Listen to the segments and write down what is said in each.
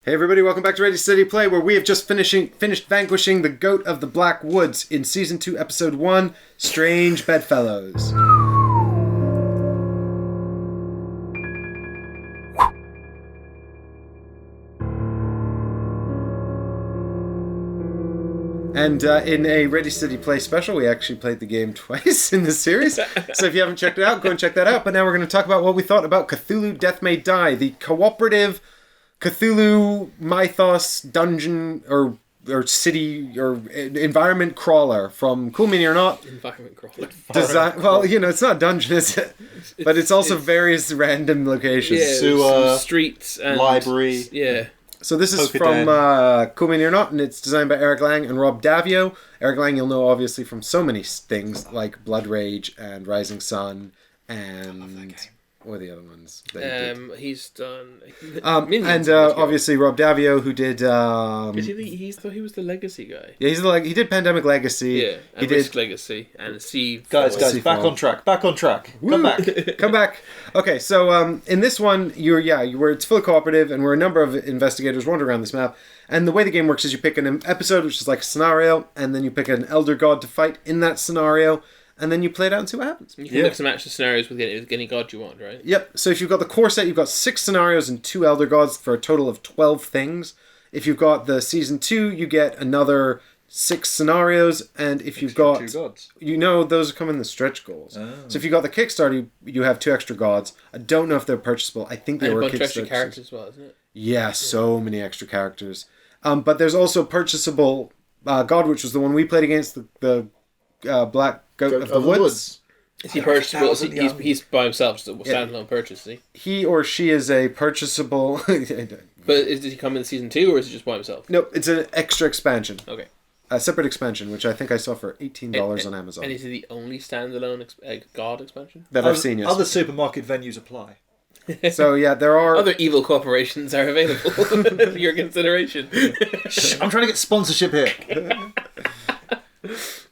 Hey everybody, welcome back to Ready Steady Play, where we have just finished vanquishing the Goat of the Black Woods in Season 2, Episode 1, Strange Bedfellows. And in a Ready Steady Play special, we actually played the game twice in this series. So if you haven't checked it out, go and check that out. But now we're going to talk about what we thought about Cthulhu Death May Die, the cooperative Cthulhu mythos dungeon or city or environment crawler from Cool Mini or Not. Environment crawler. Well, you know, it's not dungeon, is it? But it's also various random locations. Yeah, Sewer, streets, and library. Yeah. So this is from Cool Mini or Not, and it's designed by Eric Lang and Rob Davio. Eric Lang you'll know obviously from so many things like Blood Rage and Rising Sun and... What are the other ones that he did? He's done... and obviously Rob Davio, who did... he thought he was the Legacy guy. Yeah, he did Pandemic Legacy. Yeah, and Risk Legacy, and Sea... Guys, back on track. Come back. Come back. Okay, so in this one, it's fully cooperative, and we're a number of investigators wandering around this map. And the way the game works is you pick an episode, which is like a scenario, and then you pick an elder god to fight in that scenario, and then you play it out and see what happens. You can mix and match the scenarios with any god you want, right? Yep. So if you've got the core set, you've got 6 scenarios and 2 elder gods for a total of 12 things. If you've got the season 2, you get another 6 scenarios, and if you've got... 2 gods. You know, those come in the stretch goals. Oh. So if you got the Kickstarter, you have 2 extra gods. I don't know if they're purchasable. I think they were Kickstarter. And a bunch of extra characters as well, isn't it? Yeah, so many extra characters. But there's also purchasable god, which was the one we played against, the Black Goat of the Woods. Is he purchasable? He's by himself, just a standalone purchase, is he? He or she is a purchasable... But does he come in season 2, or is it just by himself? No, it's an extra expansion. Okay. A separate expansion, which I think I saw for $18 on Amazon. And is it the only standalone god expansion? That I've seen, yes. Other supermarket venues apply. So, yeah, there are... Other evil corporations are available for your consideration. I'm trying to get sponsorship here.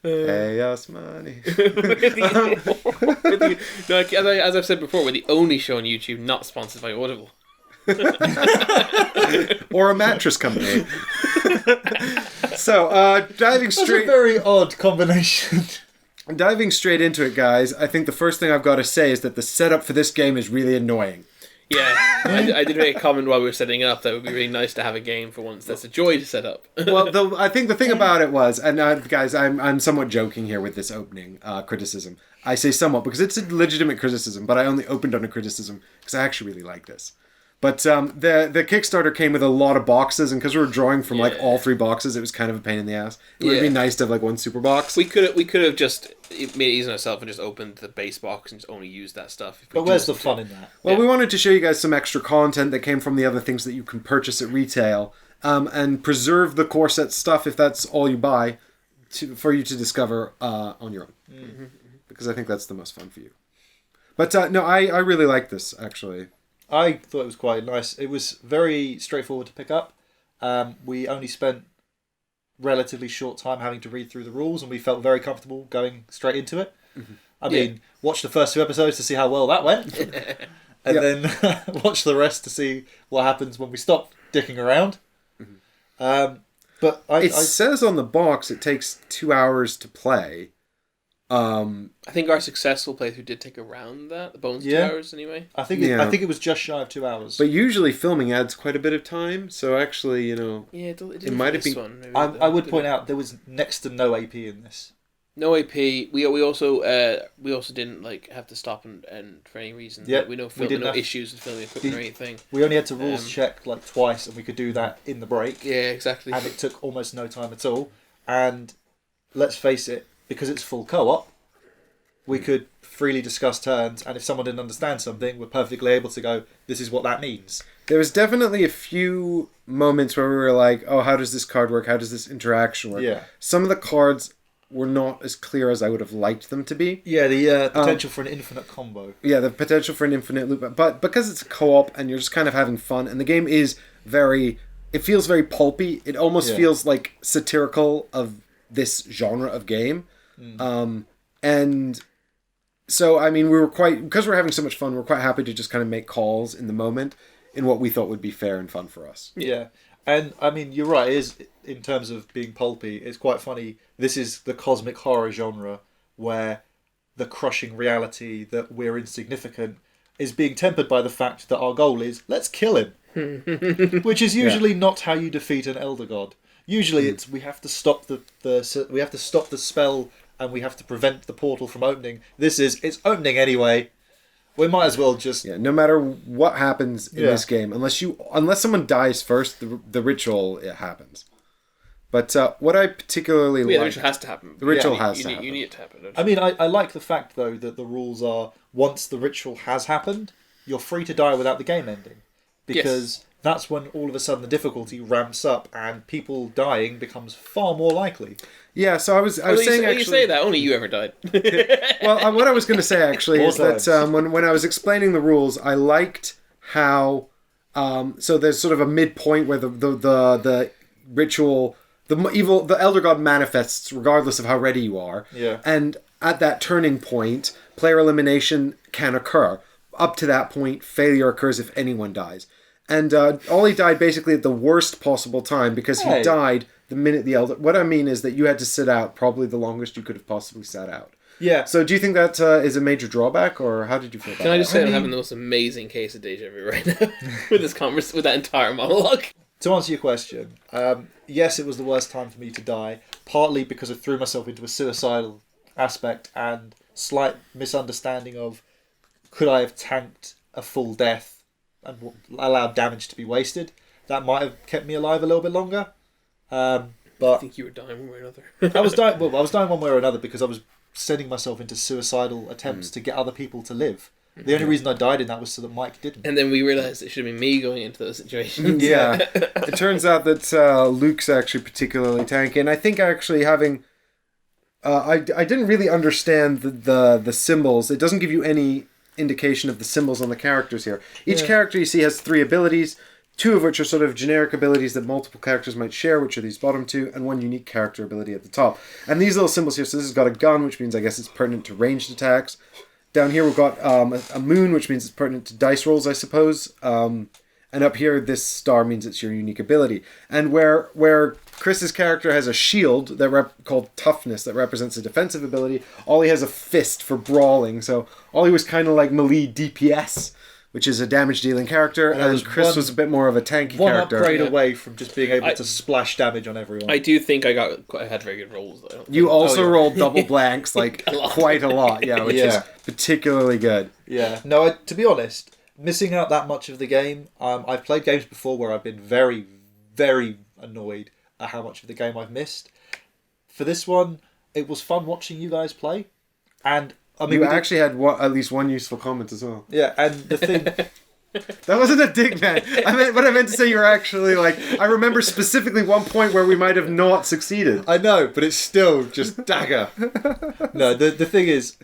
Pay us money. As I've said before, we're the only show on YouTube not sponsored by Audible. Or a mattress company. So, diving straight... That's a very odd combination. Diving straight into it, guys, I think the first thing I've got to say is that the setup for this game is really annoying. Yeah, I did make a comment while we were setting it up that it would be really nice to have a game for once that's a joy to set up. Well, I think the thing about it was, and guys, I'm somewhat joking here with this opening criticism. I say somewhat because it's a legitimate criticism, but I only opened on a criticism because I actually really like this. But the Kickstarter came with a lot of boxes, and because we were drawing from like all 3 boxes, it was kind of a pain in the ass. It would be nice to have like one super box. We could have just made it easy on ourselves and just opened the base box and just only used that stuff. But where's the fun in that? Well, we wanted to show you guys some extra content that came from the other things that you can purchase at retail, and preserve the core set stuff if that's all you buy, for you to discover on your own. Mm-hmm. Because I think that's the most fun for you. But no, I really like this actually. I thought it was quite nice. It was very straightforward to pick up. We only spent relatively short time having to read through the rules, and we felt very comfortable going straight into it. Mm-hmm. I mean, watch the first 2 episodes to see how well that went, and then watch the rest to see what happens when we stop dicking around. Mm-hmm. But it says on the box it takes 2 hours to play. I think our successful playthrough did take around that, the bonus 2 hours anyway. I think it was just shy of 2 hours. But usually filming adds quite a bit of time, so actually, it might have been. I would point out there was next to no AP in this. No AP. We also didn't have to stop and for any reason. Yeah, we no issues with filming equipment or anything. We only had to rules check twice, and we could do that in the break. Yeah, exactly. And it took almost no time at all. And let's face it, because it's full co-op, we could freely discuss turns, and if someone didn't understand something, we're perfectly able to go, this is what that means. There was definitely a few moments where we were like, oh, how does this card work? How does this interaction work? Yeah. Some of the cards were not as clear as I would have liked them to be. Yeah, the potential for an infinite combo. Yeah, the potential for an infinite loop. But because it's a co-op and you're just kind of having fun, and the game is it feels very pulpy. It almost feels like satirical of this genre of game. And so, I mean, because we're having so much fun, we're quite happy to just kind of make calls in the moment. in what we thought would be fair and fun for us. Yeah. And, I mean, you're right, it is, in terms of being pulpy, it's quite funny. This is the cosmic horror genre where the crushing reality that we're insignificant is being tempered by the fact that our goal is, let's kill him. Which is usually not how you defeat an elder god. Usually it's we have to stop we have to stop the spell and we have to prevent the portal from opening. This is, it's opening anyway. We might as well just... Yeah, no matter what happens in this game, unless someone dies first, the ritual, it happens. But what I particularly like... the ritual has to happen. The ritual has to happen. You need it to happen. I mean, I like the fact, though, that the rules are, once the ritual has happened, you're free to die without the game ending. Because that's when all of a sudden the difficulty ramps up and people dying becomes far more likely. Yeah, so I was saying actually... You say that, only you ever died. Well, what I was going to say actually is that when I was explaining the rules, I liked how... so there's sort of a midpoint where the ritual... The Elder God manifests regardless of how ready you are. Yeah. And at that turning point, player elimination can occur. Up to that point, failure occurs if anyone dies. And Ollie died basically at the worst possible time because he died the minute the Elder... What I mean is that you had to sit out probably the longest you could have possibly sat out. Yeah. So do you think that is a major drawback, or how did you feel about that? Can I just say I'm having the most amazing case of deja vu right now with this with that entire monologue? To answer your question, yes, it was the worst time for me to die, partly because I threw myself into a suicidal aspect and slight misunderstanding of could I have tanked a full death and allowed damage to be wasted. That might have kept me alive a little bit longer. But I think you were dying one way or another. I was dying one way or another because I was sending myself into suicidal attempts to get other people to live. The only reason I died in that was so that Mike didn't. And then we realised it should have been me going into those situations. Yeah. It turns out that Luke's actually particularly tanky. And I think actually having... I didn't really understand the symbols. It doesn't give you any indication of the symbols on the characters here. Each character you see has 3 abilities, 2 of which are sort of generic abilities that multiple characters might share, which are these bottom 2, and 1 unique character ability at the top. And these little symbols here, so this has got a gun, which means I guess it's pertinent to ranged attacks. Down here we've got a moon, which means it's pertinent to dice rolls, I suppose. And up here, this star means it's your unique ability. And where Chris's character has a shield called toughness that represents a defensive ability, Ollie has a fist for brawling. So Ollie was kind of like melee DPS, which is a damage-dealing character, and Chris was a bit more of a tanky character. One upgrade away from just being able to splash damage on everyone. I do think I had very good rolls, though. You also rolled double blanks, like, quite a lot, which is particularly good. Yeah. No, to be honest, missing out that much of the game, I've played games before where I've been very, very annoyed at how much of the game I've missed. For this one, it was fun watching you guys play, and... I mean, you actually had at least one useful comment as well. Yeah, and the thing... That wasn't a dig, man. What I meant to say, you were actually like... I remember specifically one point where we might have not succeeded. I know, but it's still just dagger. No, the thing is,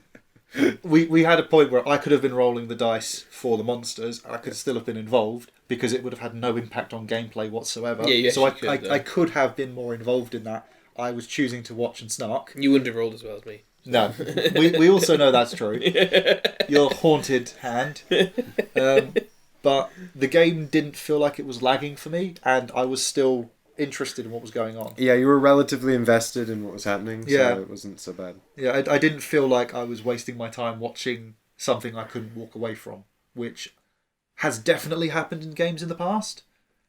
we had a point where I could have been rolling the dice for the monsters, and I could still have been involved, because it would have had no impact on gameplay whatsoever. Yeah, so I could have been more involved in that. I was choosing to watch and snark. You wouldn't have rolled as well as me. No, we also know that's true. Your haunted hand. But the game didn't feel like it was lagging for me, and I was still interested in what was going on. Yeah, you were relatively invested in what was happening, so it wasn't so bad. Yeah, I didn't feel like I was wasting my time watching something I couldn't walk away from, which has definitely happened in games in the past.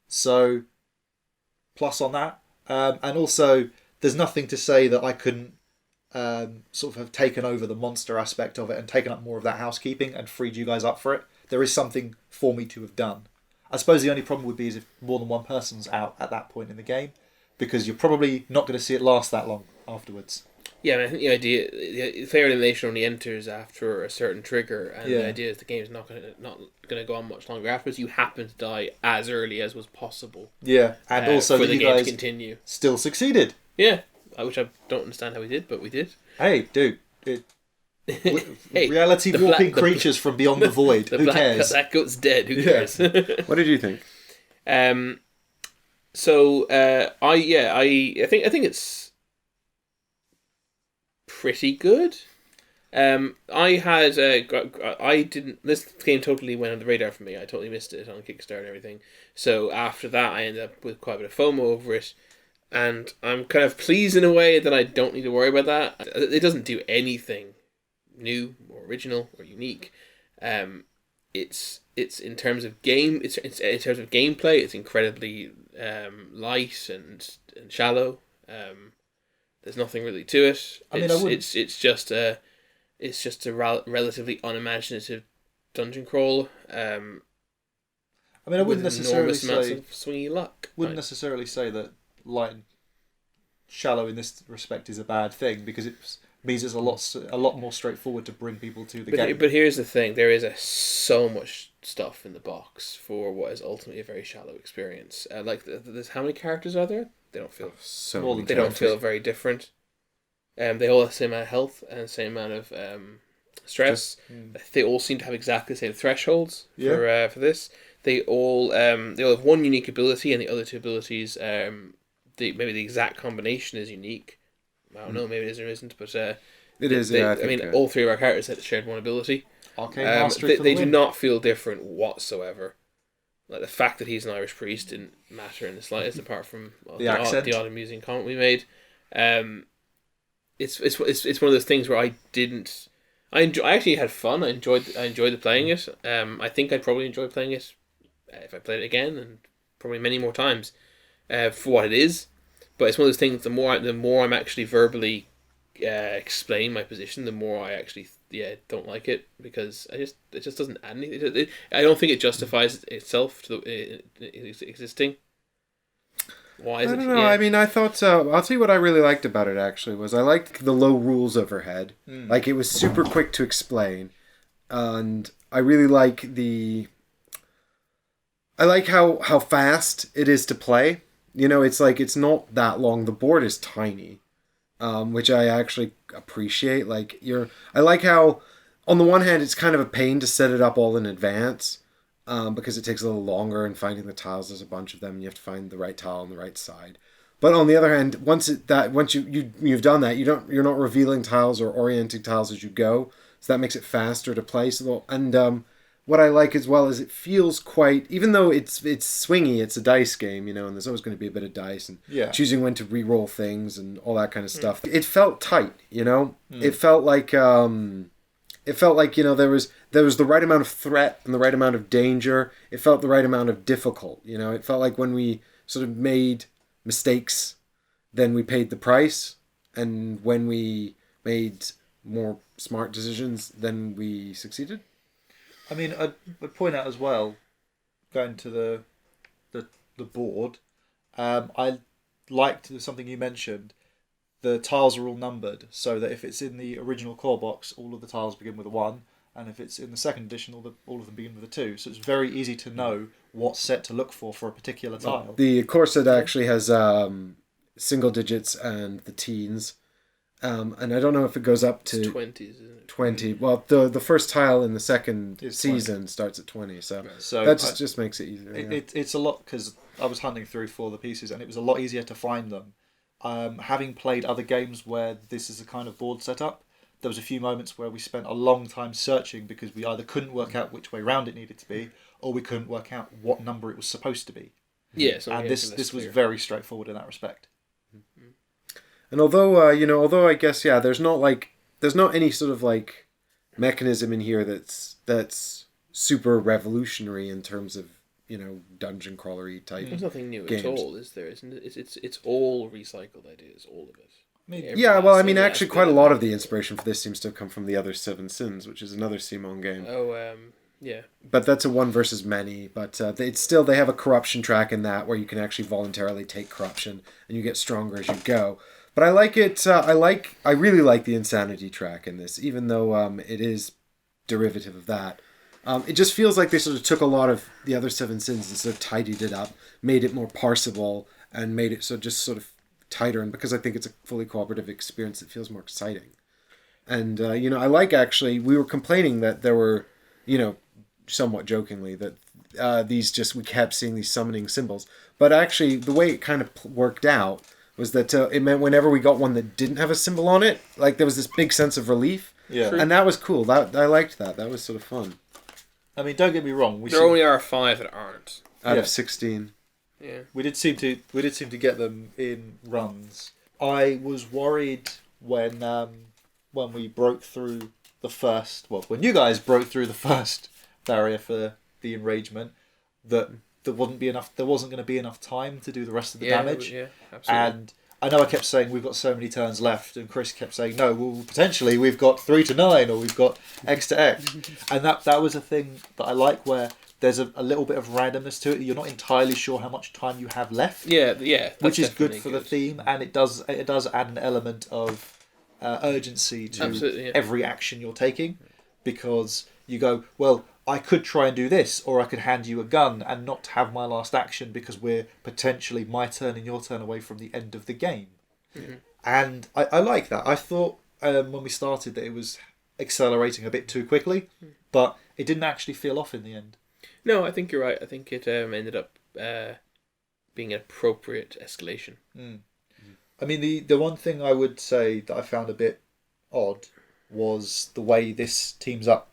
So, plus on that. And also, there's nothing to say that I couldn't sort of have taken over the monster aspect of it and taken up more of that housekeeping and freed you guys up for it. There is something for me to have done. I suppose the only problem would be is if more than one person's out at that point in the game, because you're probably not going to see it last that long afterwards. Yeah, I mean, I think the player elimination only enters after a certain trigger, and the idea is the game's not going to go on much longer afterwards. You happen to die as early as was possible. Yeah, and also for the game to continue. Still succeeded. Yeah. Which I don't understand how we did, but we did. Hey, dude. Reality warping creatures from beyond the void. Who cares? That goat's dead. Who cares? What did you think? I think it's pretty good. I didn't. This game totally went on the radar for me. I totally missed it on Kickstarter and everything. So after that, I ended up with quite a bit of FOMO over it, and I'm kind of pleased in a way that I don't need to worry about that. It doesn't do anything new or original or unique. It's in terms of it's in terms of gameplay, it's incredibly light and shallow. There's nothing really to it. It's just a relatively unimaginative dungeon crawl. I wouldn't necessarily say swingy luck. Wouldn't necessarily say that light and shallow in this respect is a bad thing, because it means it's a lot more straightforward to bring people to the game. But here's the thing: there is so much stuff in the box for what is ultimately a very shallow experience. There's how many characters are there? They don't feel They don't feel very different. They all have the same amount of health and the same amount of stress. They all seem to have exactly the same thresholds for this. They all have one unique ability, and the other two abilities, maybe the exact combination is unique. I don't know, maybe it is or isn't, but it is. All three of our characters had shared one ability. Arcane Mastery. They do not feel different whatsoever. Like the fact that he's an Irish priest didn't matter in the slightest, apart from the odd amusing comment we made. It's one of those things where I actually had fun. I enjoyed the playing it. I think I'd probably enjoy playing it if I played it again, and probably many more times for what it is. But it's one of those things. The more I'm actually verbally explaining my position, the more I actually don't like it, because it just doesn't add anything. I don't think it justifies itself to existing. Why is it? I don't know. Yeah. I mean, I thought I'll tell you what I really liked about it. Actually, was I liked the low rules overhead. Like, it was super quick to explain, and I really like how fast it is to play. It's not that long. The board is tiny. Which I actually appreciate. I like how, on the one hand, it's kind of a pain to set it up all in advance, because it takes a little longer, and finding the tiles, there's a bunch of them, and you have to find the right tile on the right side. But on the other hand, once you've done that, you're not revealing tiles or orienting tiles as you go, so that makes it faster to play. What I like as well is it feels quite, even though it's swingy, it's a dice game, and there's always going to be a bit of dice and choosing when to re-roll things and all that kind of stuff. It felt tight, It felt like there was the right amount of threat and the right amount of danger. It felt the right amount of difficult, It felt like when we sort of made mistakes, then we paid the price, and when we made more smart decisions, then we succeeded. I mean, I'd point out as well, going to the board, I liked something you mentioned. The tiles are all numbered, so that if it's in the original core box, all of the tiles begin with a 1, and if it's in the second edition, all of them begin with a 2. So it's very easy to know what set to look for a particular tile. The core set actually has single digits and the teens. And I don't know if it goes up to 20s, isn't it? 20. Well, the first tile in the second season 20. Starts at 20, so that just makes it easier. It's a lot, because I was hunting through for the pieces, and it was a lot easier to find them. Having played other games where this is a kind of board setup, there was a few moments where we spent a long time searching, because we either couldn't work out which way round it needed to be, or we couldn't work out what number it was supposed to be. Yes, and this was very straightforward in that respect. Mm-hmm. And although I guess there's not any sort of mechanism in here that's super revolutionary in terms of dungeon crawlery type. There's nothing new at all, is there? Isn't it? It's all recycled ideas, all of it. Actually, quite a lot of the inspiration for this seems to have come from the other Seven Sins, which is another Simon game. Yeah. But that's a one versus many. But they have a corruption track in that where you can actually voluntarily take corruption, and you get stronger as you go. But I like it. I really like the insanity track in this, even though it is derivative of that. It just feels like they sort of took a lot of the other Seven Sins and sort of tidied it up, made it more parsable, and made it sort of tighter. And because I think it's a fully cooperative experience, it feels more exciting. And I like, actually, we were complaining that there were, somewhat jokingly, that we kept seeing these summoning symbols. But actually, the way it kind of worked out was that it meant whenever we got one that didn't have a symbol on it, there was this big sense of relief, Yeah. And that was cool. I liked that. That was sort of fun. I mean, don't get me wrong. There only are 5 that aren't. Out of 16. Yeah. We did seem to get them in runs. I was worried when we broke through the first. Well, when you guys broke through the first barrier for the enragement, that there wasn't going to be enough time to do the rest of the damage. Yeah, absolutely. And I know I kept saying we've got so many turns left, and Chris kept saying no. Well, potentially we've got 3 to 9, or we've got X to X, and that was a thing that I like, where there's a little bit of randomness to it. You're not entirely sure how much time you have left. Yeah. Which is good for the theme, and it does add an element of urgency to every action you're taking, because you go, well, I could try and do this, or I could hand you a gun and not have my last action because we're potentially my turn and your turn away from the end of the game. Mm-hmm. And I like that. I thought when we started that it was accelerating a bit too quickly, but it didn't actually feel off in the end. No, I think you're right. I think it ended up being an appropriate escalation. Mm. I mean, the one thing I would say that I found a bit odd was the way this teams up,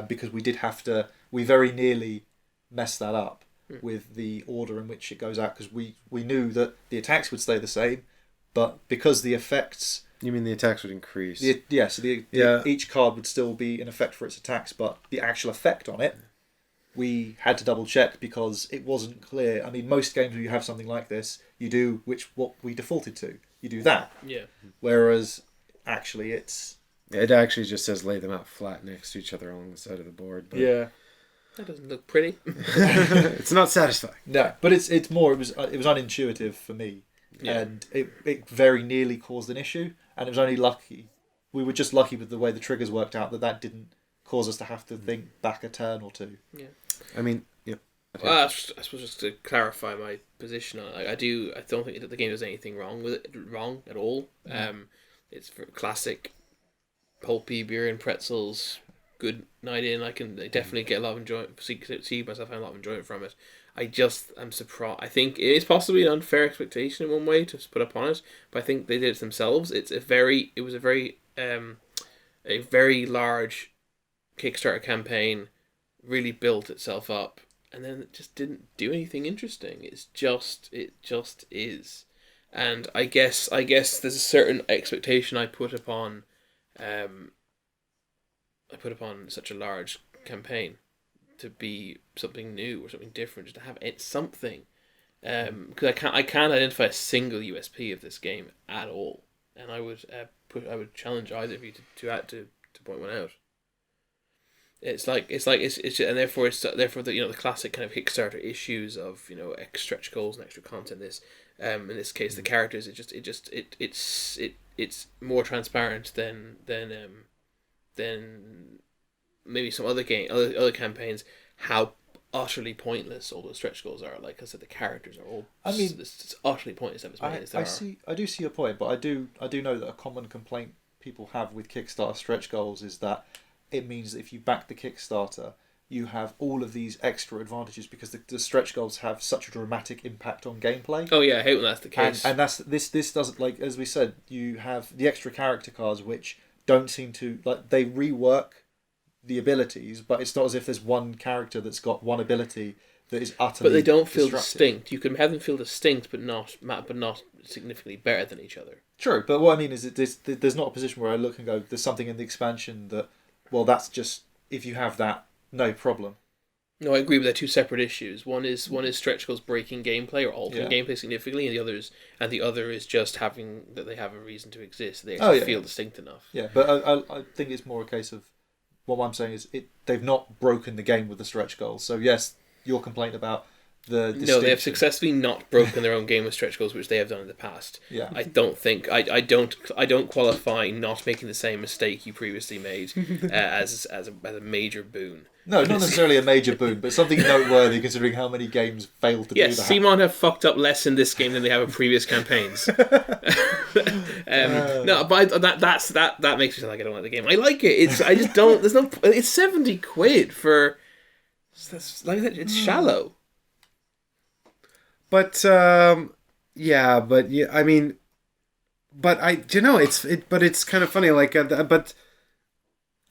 because we very nearly messed that up with the order in which it goes out, because we knew that the attacks would stay the same, but because the effects... You mean the attacks would increase? Each card would still be in effect for its attacks, but the actual effect on it, we had to double check because it wasn't clear. I mean, most games where you have something like this, you do what we defaulted to. You do that. Yeah. Whereas, actually, it actually just says lay them out flat next to each other along the side of the board. But... Yeah. That doesn't look pretty. It's not satisfying. No, but it's more. It was unintuitive for me, and it very nearly caused an issue. And it was only lucky. We were just lucky with the way the triggers worked out that didn't cause us to have to think back a turn or two. Yeah. I mean, yeah. Well, I suppose just to clarify my position on it, I don't think that the game does anything wrong at all. It's for classic pulpy beer and pretzels, good night in. I definitely get a lot of enjoyment. See myself having a lot of enjoyment from it. I just am surprised. I think it is possibly an unfair expectation in one way to put upon it, but I think they did it themselves. It was a very large Kickstarter campaign, really built itself up, and then it just didn't do anything interesting. It just is, and I guess there's a certain expectation I put upon such a large campaign to be something new or something different, just to have it something, because I can't identify a single USP of this game at all, and I would challenge either of you to point one out. It's and therefore the classic kind of Kickstarter issues of extra stretch goals and extra content. In this case the characters, it's more transparent than maybe some other campaigns, how utterly pointless all those stretch goals are. Like I said, the characters are all. I mean, it's utterly pointless as many as there are. I do see your point, but I do know that a common complaint people have with Kickstarter stretch goals is that it means that if you back the Kickstarter, you have all of these extra advantages because the stretch goals have such a dramatic impact on gameplay. Oh yeah, I hate when that's the case. And that's this doesn't, like, as we said, you have the extra character cards which don't seem to, like, they rework the abilities, but it's not as if there's one character that's got one ability that is utterly. But they don't feel distinct. You can have them feel distinct, but not significantly better than each other. True, but what I mean is that there's not a position where I look and go, there's something in the expansion that, well, that's just, if you have that, no problem. No, I agree with that. Two separate issues. One is stretch goals breaking gameplay or altering gameplay significantly, and the other is just having that they have a reason to exist. They actually feel distinct enough. Yeah, but I think it's more a case of, what I'm saying is they've not broken the game with the stretch goals. So yes, your complaint about the distinction. No, they have successfully not broken their own game with stretch goals, which they have done in the past. Yeah. I don't think I don't qualify not making the same mistake you previously made as a major boon. No, not necessarily a major boon, but something noteworthy considering how many games failed to do that. Yes, Simon have fucked up less in this game than they have in previous campaigns. No, but that makes me sound like I don't like the game. I like it. I just don't. There's no. It's £70 for. That's like it's shallow. But I mean, but it's kind of funny. Like, but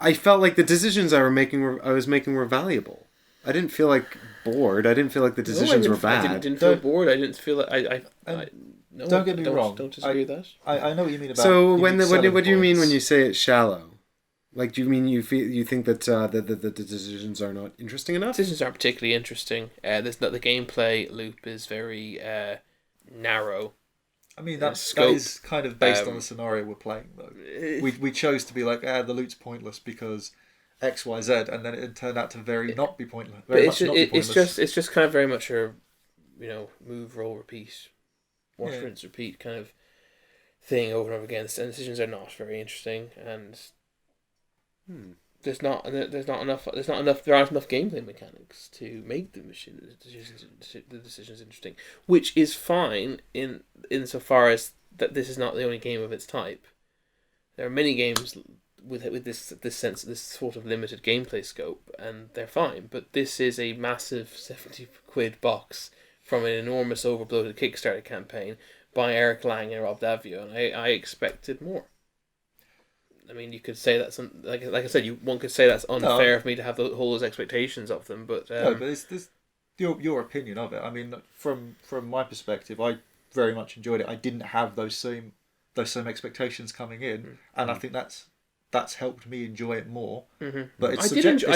I felt like the decisions I was making were valuable. I didn't feel like bored. I didn't feel like the decisions were bad. I didn't feel bored. I didn't feel like no, don't get me wrong. Don't disagree with that. I know what you mean about. So what do you mean when you say it's shallow? Like, do you mean you think that the decisions are not interesting enough? Decisions aren't particularly interesting. The gameplay loop is very narrow. I mean, that is kind of based on the scenario we're playing, though. We chose to be like, the loot's pointless because X, Y, Z, and then it turned out to not be pointless. It's just kind of very much a, move, roll, repeat, wash, rinse, repeat kind of thing over and over again. And decisions are not very interesting, and there aren't enough gameplay mechanics to make the decisions interesting, which is fine insofar as that this is not the only game of its type. There are many games with this sort of limited gameplay scope, and they're fine. But this is a massive £70 box from an enormous overbloated Kickstarter campaign by Eric Lang and Rob Davio, and I expected more. I mean, you could say that's like I said, one could say that's unfair for me to have all those expectations of them, but no, but it's your opinion of it. I mean, from my perspective, I very much enjoyed it. I didn't have those same expectations coming in, and I think that's helped me enjoy it more. Mm-hmm. But it's subjective.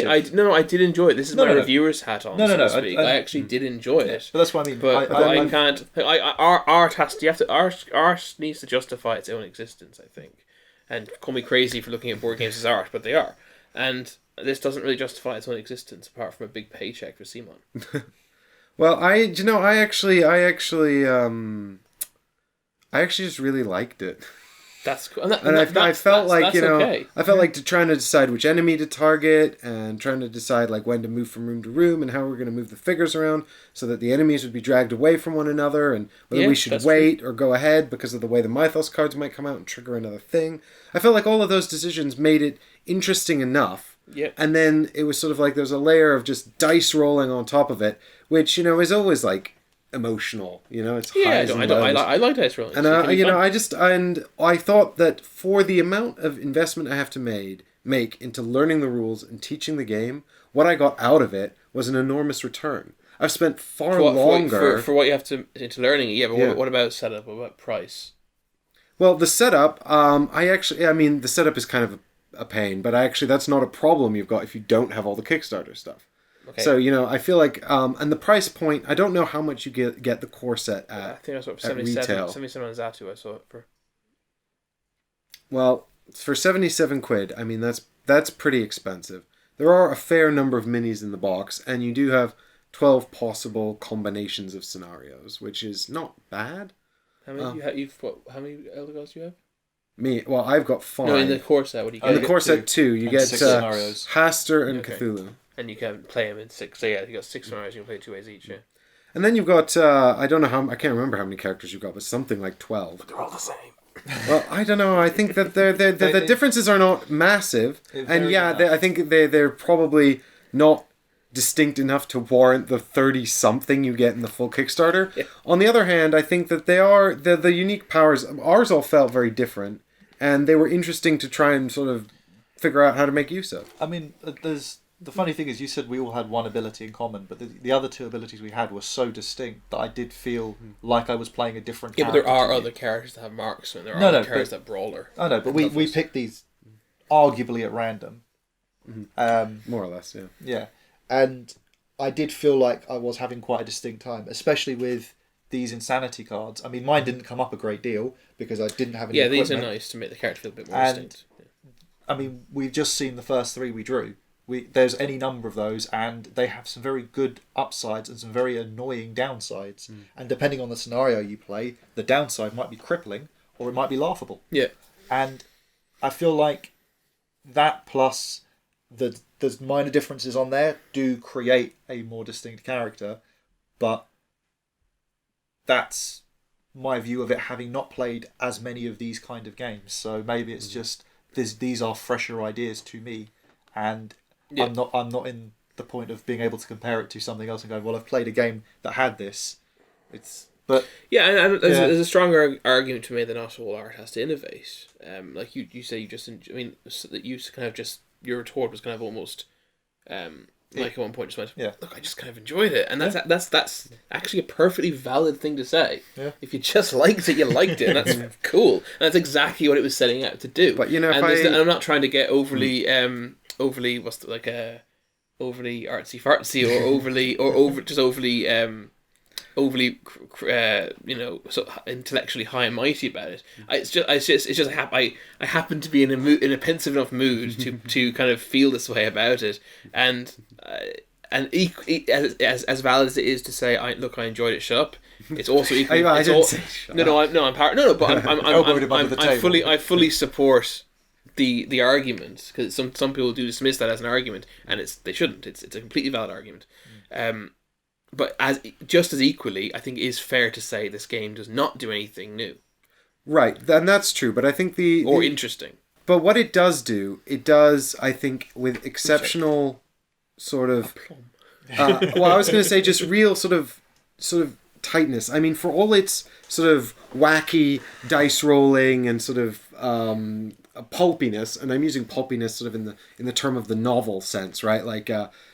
I did enjoy it. This is my reviewer's hat on. So to speak. I actually did enjoy it. But that's what I mean. But I can't. Art has to. Art needs to justify its own existence, I think. And call me crazy for looking at board games as art, but they are. And this doesn't really justify its own existence apart from a big paycheck for Simon. Well, I actually just really liked it. That's cool. I felt like okay. I felt like trying to decide which enemy to target and trying to decide like when to move from room to room and how we're going to move the figures around so that the enemies would be dragged away from one another and whether we should wait or go ahead because of the way the Mythos cards might come out and trigger another thing. I felt like all of those decisions made it interesting enough. Yeah. And then it was sort of like there's a layer of just dice rolling on top of it, which is always like emotional, it's highs and lows. I like dice rolling. And I thought that for the amount of investment I have to make into learning the rules and teaching the game, what I got out of it was an enormous return. I've spent far longer for what you have into learning. Yeah, but what about setup? What about price? Well, the setup, the setup is kind of a pain, but that's not a problem you've got if you don't have all the Kickstarter stuff. Okay. So, I feel like, and the price point, I don't know how much you get the core set at. I think that's what, 77 on Zatu I saw it for. Well, for £77, I mean, that's pretty expensive. There are a fair number of minis in the box, and you do have 12 possible combinations of scenarios, which is not bad. How many how many Elder Gods do you have? Me? Well, I've got 5. No, in the core set, what do you get? In the core set 2, you get 6 scenarios. Haster and Cthulhu. And you can play them in 6. So yeah, you got 6 scenarios. You can play 2 ways each. Yeah. And then you've got I can't remember how many characters you've got, but something like 12. But they're all the same. Well, I don't know. I think that the differences are not massive, and I think they're probably not distinct enough to warrant the 30-something you get in the full Kickstarter. Yeah. On the other hand, I think that they are the unique powers. Ours all felt very different, and they were interesting to try and sort of figure out how to make use of. I mean, the funny thing is, you said we all had one ability in common, but the other 2 abilities we had were so distinct that I did feel like I was playing a different character. Yeah, but there are other characters that have marks, and there are other characters that brawler. I know, but we picked these arguably at random. Mm-hmm. More or less, yeah. Yeah, and I did feel like I was having quite a distinct time, especially with these insanity cards. I mean, mine didn't come up a great deal because I didn't have any equipment. These are nice to make the character feel a bit more distinct. Yeah. I mean, we've just seen the first 3 we drew. There's any number of those, and they have some very good upsides and some very annoying downsides. And depending on the scenario you play, the downside might be crippling or it might be laughable. Yeah. And I feel like that plus the minor differences on there do create a more distinct character, but that's my view of it, having not played as many of these kind of games. So maybe it's just these are fresher ideas to me, and I'm not in the point of being able to compare it to something else and go, well, I've played a game that had this. But and there's a stronger argument to me that not all art has to innovate. Like you say, that you kind of just your retort was kind of almost, like at one point just went, look, I just kind of enjoyed it, and that's actually a perfectly valid thing to say. Yeah. If you just liked it, you liked it, and that's cool, and that's exactly what it was setting out to do. But and I'm not trying to get overly overly overly artsy fartsy or overly so intellectually high and mighty about it. I happen to be in a pensive enough mood to kind of feel this way about it, and as valid as it is to say, I enjoyed it. Shut up. It's also equally. I fully support the argument, because some people do dismiss that as an argument, and they shouldn't. It's a completely valid argument. But just as equally, I think it is fair to say this game does not do anything new. Right, and that's true. But I think interesting. But what it does do, I think, with exceptional sort of. Well, I was going to say just real sort of tightness. I mean, for all its sort of wacky dice rolling and sort of pulpiness, and I'm using pulpiness sort of in the term of the novel sense, right? Like.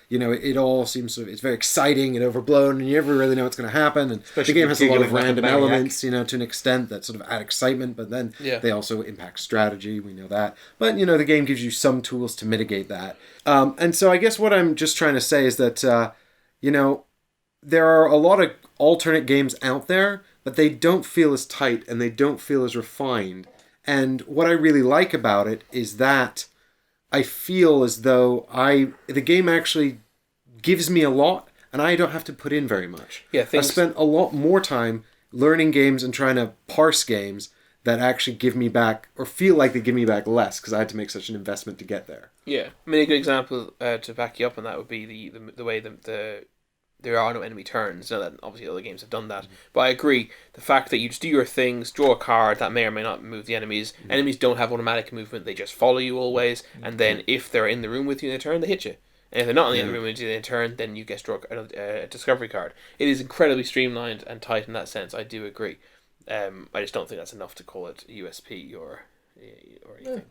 It all seems it's very exciting and overblown, and you never really know what's going to happen. And especially the game has a lot of random elements, to an extent that sort of add excitement, but then they also impact strategy. We know that. But, the game gives you some tools to mitigate that. And so I guess what I'm just trying to say is that, there are a lot of alternate games out there, but they don't feel as tight and they don't feel as refined. And what I really like about it is that I feel as though the game actually gives me a lot, and I don't have to put in very much. Yeah, I've spent a lot more time learning games and trying to parse games that actually give me back, or feel like they give me back less, because I had to make such an investment to get there. Yeah, I mean, a good example to back you up on that would be the way there are no enemy turns. Now that obviously other games have done that, but I agree. The fact that you just do your things, draw a card that may or may not move the enemies. Enemies don't have automatic movement; they just follow you always. And then if they're in the room with you in a turn, they hit you. And if they're not in the room with you in a turn, then you get draw a discovery card. It is incredibly streamlined and tight in that sense. I do agree. I just don't think that's enough to call it USP or anything.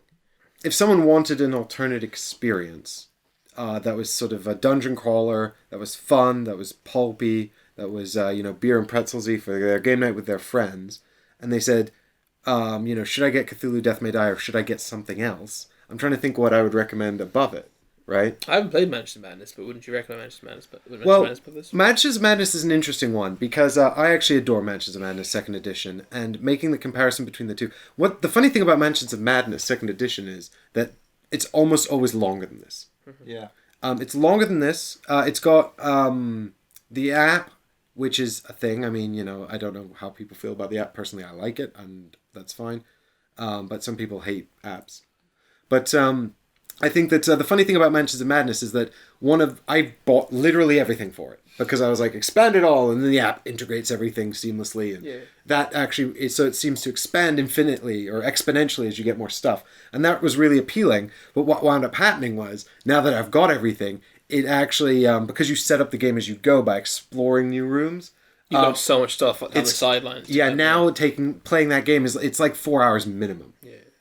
If someone wanted an alternate experience. That was sort of a dungeon crawler, that was fun, that was pulpy, that was, beer and pretzelsy for their game night with their friends. And they said, should I get Cthulhu Death May Die or should I get something else? I'm trying to think what I would recommend above it, right? I haven't played Manchester Madness, but wouldn't you recommend Manchester Madness? Manchester Madness is an interesting one because I actually adore Manchester Madness 2nd Edition, and making the comparison between the two. What the funny thing about Manchester Madness 2nd Edition is that it's almost always longer than this. Yeah. It's longer than this. It's got the app, which is a thing. I mean, I don't know how people feel about the app. Personally, I like it, and that's fine. But some people hate apps. But I think that the funny thing about Manchester Madness is that I bought literally everything for it because I was like, expand it all, and then the app integrates everything seamlessly, and that actually so it seems to expand infinitely or exponentially as you get more stuff, and that was really appealing. But what wound up happening was, now that I've got everything, it actually because you set up the game as you go by exploring new rooms. You got so much stuff on the sidelines. Yeah, now playing that game it's like 4 hours minimum.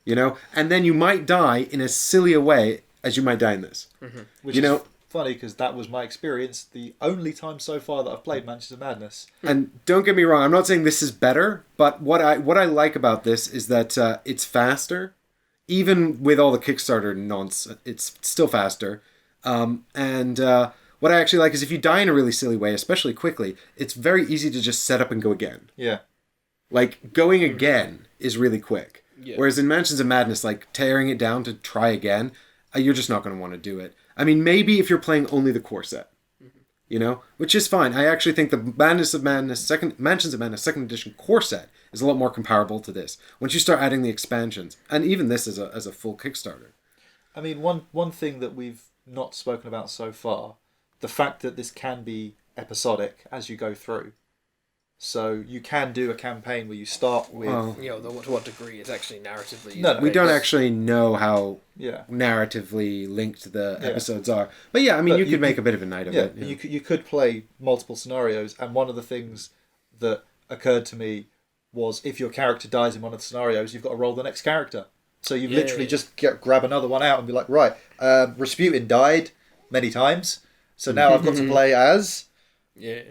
Yeah. And then you might die in as silly a way as you might die in this. Mm-hmm. Which is funny because that was my experience the only time so far that I've played Manchester Madness. And don't get me wrong, I'm not saying this is better, but what I like about this is that it's faster. Even with all the Kickstarter nonsense, it's still faster. And what I actually like is if you die in a really silly way, especially quickly, it's very easy to just set up and go again. Yeah. Like, going again is really quick. Yeah. Whereas in Mansions of Madness, like, tearing it down to try again, you're just not going to want to do it. I mean, maybe if you're playing only the core set, which is fine. I actually think the Mansions of Madness 2nd Edition core set is a lot more comparable to this. Once you start adding the expansions, and even this as a full Kickstarter. I mean, one thing that we've not spoken about so far, the fact that this can be episodic as you go through. So you can do a campaign where you start with... to what degree it's actually narratively... No, we don't actually know how narratively linked the episodes are. But yeah, I mean, you could make a bit of a night of it. You could play multiple scenarios, and one of the things that occurred to me was if your character dies in one of the scenarios, you've got to roll the next character. So you literally just grab another one out and be like, right, Rasputin died many times, so now I've got to play as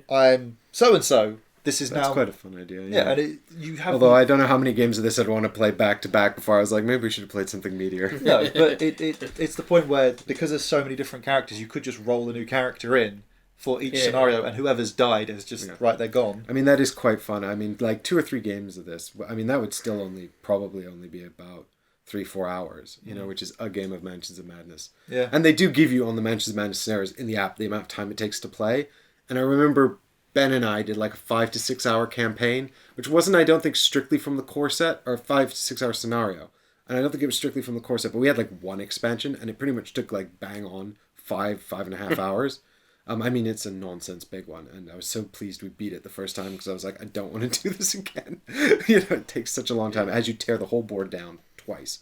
I'm so-and-so. This is That's now quite a fun idea. Yeah, and you have. Although I don't know how many games of this I'd want to play back to back before I was like, maybe we should have played something meatier. No, but it's the point where, because there's so many different characters, you could just roll a new character in for each scenario, and whoever's died is just right, they're gone. I mean, that is quite fun. I mean, like 2 or 3 games of this. I mean, that would still probably only be about 3-4 hours, which is a game of Mansions of Madness. Yeah. And they do give you on the Mansions of Madness scenarios in the app the amount of time it takes to play. And I remember Ben and I did like a 5 to 6 hour campaign, which wasn't, I don't think, strictly from the core set, or a 5 to 6 hour scenario. And I don't think it was strictly from the core set, but we had like one expansion, and it pretty much took like bang on 5.5 hours. I mean, it's a nonsense big one, and I was so pleased we beat it the first time, because I was like, I don't want to do this again. It takes such a long time as you tear the whole board down twice.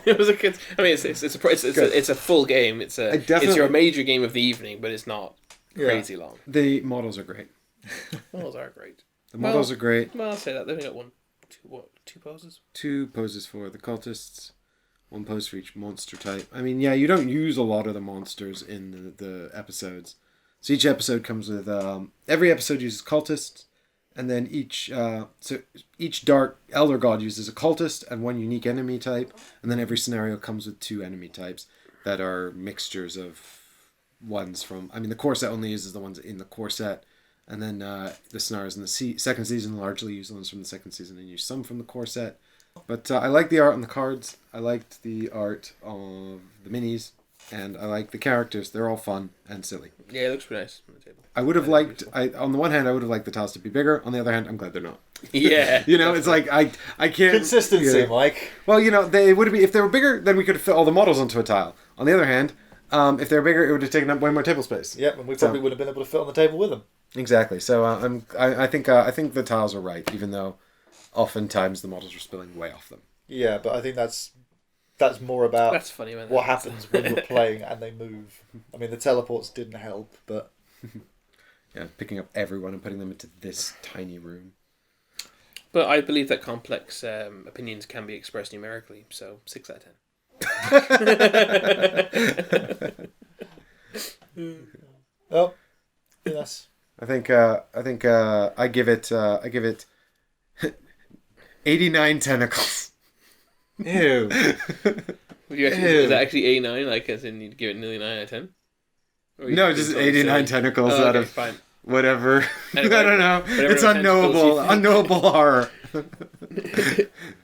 It was a good. I mean, it's a full game. It's your major game of the evening, but it's not crazy long. The models are great. Models are great. The models are great. Well, I'll say that. They've got two poses? 2 poses for the cultists, 1 pose for each monster type. I mean, you don't use a lot of the monsters in the episodes. So each episode comes with every episode uses cultists, and then each dark elder god uses a cultist and 1 unique enemy type, and then every scenario comes with 2 enemy types that are mixtures of ones from. I mean, the core set only uses the ones in the core set, and then the scenarios in the second season largely use the ones from the second season and use some from the core set. But I like the art on the cards. I liked the art of the minis. And I like the characters. They're all fun and silly. Yeah, it looks pretty nice on the table. I would have liked... on the one hand, I would have liked the tiles to be bigger. On the other hand, I'm glad they're not. Yeah. It's like, I can't... Consistency, Mike. Well, they would be... If they were bigger, then we could have fit all the models onto a tile. On the other hand, if they were bigger, it would have taken up way more table space. Yeah, and we probably would have been able to fit on the table with them. Exactly. So I think the tiles are right, even though oftentimes the models are spilling way off them. Yeah, but I think that's more about what happens when you're playing and they move. I mean, the teleports didn't help, but... Yeah, picking up everyone and putting them into this tiny room. But I believe that complex opinions can be expressed numerically, so 6 out of 10. Oh, yes. I think I give it 89 tentacles. Ew. Would you actually, is that actually 89? Like, as in you'd give it nearly 9 out of 10? No, just 89 tentacles out of fine. Whatever. I don't know. It's unknowable. Unknowable horror.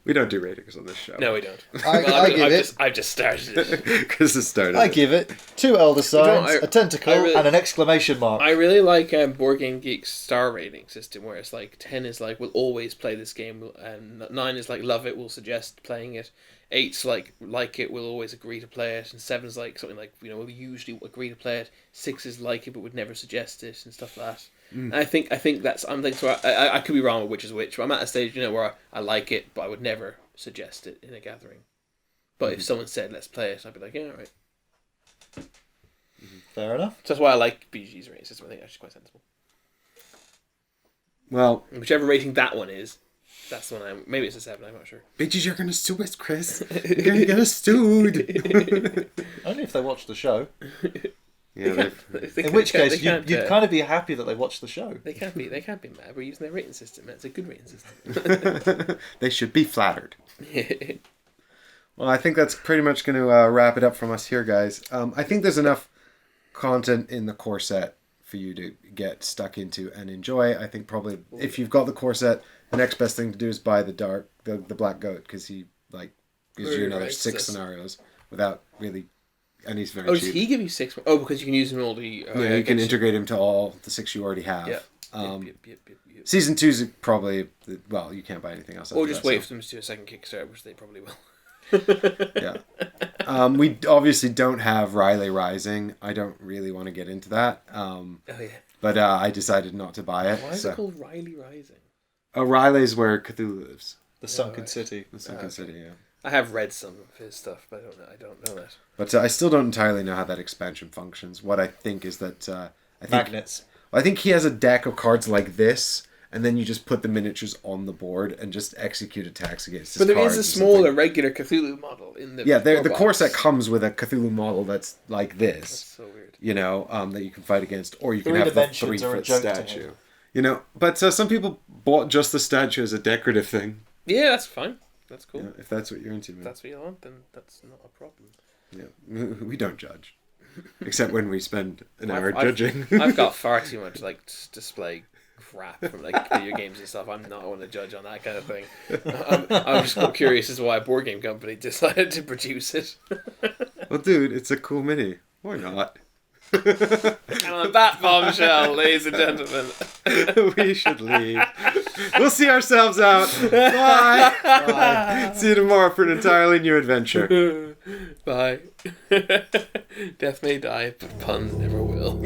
We don't do ratings on this show. No, we don't. I've just started it. Because it started. I give it 2 elder signs, a tentacle, and an exclamation mark. I really like Board Game Geek's star rating system, where it's like 10 is like, we'll always play this game, and 9 is like, love it, we'll suggest playing it. 8's like it, we'll always agree to play it, and 7's like something like, we'll usually agree to play it. 6 is like it, but would never suggest it, and stuff like that. And I think that's, so I could be wrong with which is which, but I'm at a stage, where I like it, but I would never suggest it in a gathering. But if someone said, let's play it, I'd be like, yeah, alright. Fair enough. So that's why I like BGG's rating system. I think that's quite sensible. Well, whichever rating that one is, that's the one maybe it's a 7, I'm not sure. Bitches, you're gonna sue us, Chris. You're gonna get us sued. Only if they watch the show. Yeah, in which case, you'd kind of be happy that they watched the show. They can't be mad. We're using their rating system. It's a good rating system. They should be flattered. Well, I think that's pretty much going to wrap it up from us here, guys. I think there's enough content in the core set for you to get stuck into and enjoy. I think probably if you've got the core set, the next best thing to do is buy the Black Goat, because he gives you another 6 scenarios without really. And he's very cheap. Does he give you 6? Oh, because you can use him in all the... you can integrate him to all the 6 you already have. Yeah. Yep. Season 2's probably... Well, you can't buy anything else. Or just wait for them to do a second Kickstarter, which they probably will. Yeah. We obviously don't have Riley Rising. I don't really want to get into that. But I decided not to buy it. Why is it called Riley Rising? Riley's where Cthulhu lives. The Sunken City. The Sunken City, yeah. I have read some of his stuff, but I don't know that. But I still don't entirely know how that expansion functions. What I think is that... Magnets. I think he has a deck of cards like this, and then you just put the miniatures on the board and just execute attacks against his But there cards is a or smaller something. regular Cthulhu model in the the core set comes with a Cthulhu model that's like this. That's so weird. You know, that you can fight against, or you can 3 have the dimensions are a 3-foot joke to statue. him. You know, but some people bought just the statue as a decorative thing. Yeah, that's fine. That's cool. You know, if that's what you're into, man. If that's what you want, then that's not a problem. Yeah, we don't judge, except when we spend an hour judging. I've got far too much like display crap from like video games and stuff. I'm not one to judge on that kind of thing. I'm just curious as to why a board game company decided to produce it. Well, dude, it's a cool mini. Why not? And on that bombshell, ladies and gentlemen, we should leave. We'll see ourselves out. Bye. Bye. See you tomorrow for an entirely new adventure. Bye. Death may die, but pun never will.